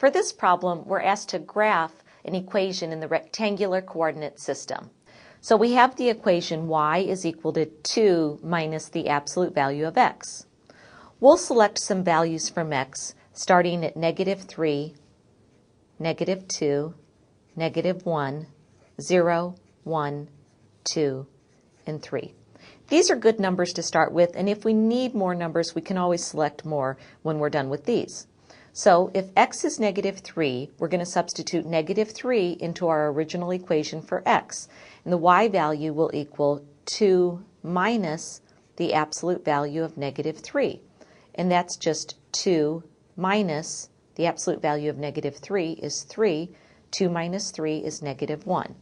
For this problem, we're asked to graph an equation in the rectangular coordinate system. So we have the equation y is equal to 2 minus the absolute value of x. We'll select some values from x starting at -3, -2, -1, 0, 1, 2, and 3. These are good numbers to start with, and if we need more numbers, we can always select more when we're done with these. So if x is -3, we're going to substitute -3 into our original equation for x, and the y value will equal 2 minus the absolute value of -3, and that's just 2 minus the absolute value of -3 is 3. 2 minus 3 is -1.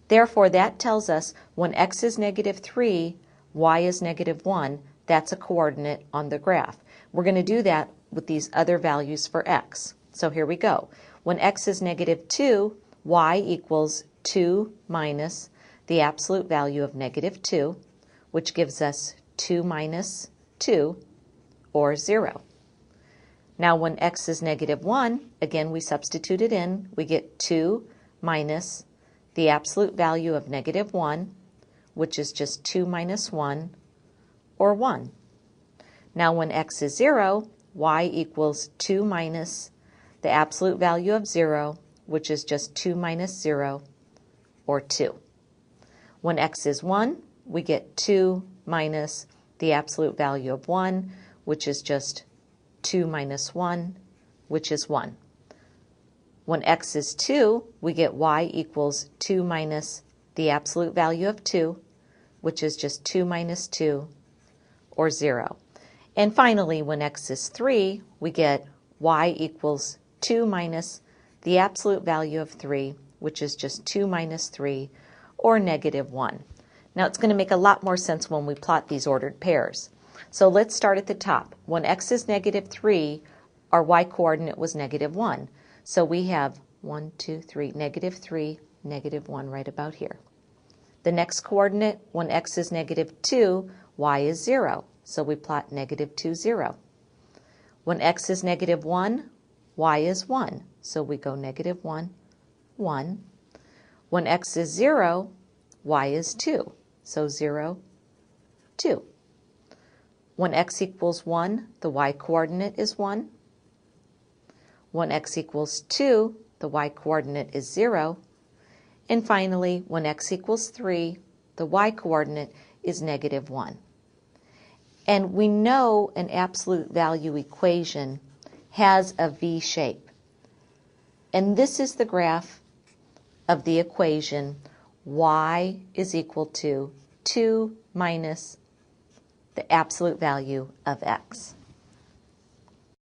Therefore, that tells us when x is -3, y is -1, that's a coordinate on the graph. We're going to do that with these other values for x. So here we go. When x is -2, y equals 2 minus the absolute value of -2, which gives us 2 minus 2, or 0. Now when x is -1, again we substitute it in. We get 2 minus the absolute value of -1, which is just 2 minus 1, or 1. Now when x is 0, y equals 2 minus the absolute value of 0, which is just 2 minus 0, or 2. When x is 1, we get 2 minus the absolute value of 1, which is just 2 minus 1, which is 1. When x is 2, we get y equals 2 minus the absolute value of 2, which is just 2 minus 2, or 0. And finally, when x is 3, we get y equals 2 minus the absolute value of 3, which is just 2 minus 3, or -1. Now it's going to make a lot more sense when we plot these ordered pairs. So let's start at the top. When x is -3, our y-coordinate was -1. So we have 1, 2, 3, -3, -1 right about here. The next coordinate, when x is -2, y is 0. So we plot -2, 0. When x is -1, y is 1. So we go -1, 1. When x is 0, y is 2. So 0, 2. When x equals 1, the y-coordinate is 1. When x equals 2, the y-coordinate is 0. And finally, when x equals 3, the y-coordinate is -1. And we know an absolute value equation has a V shape. And this is the graph of the equation y is equal to 2 minus the absolute value of x.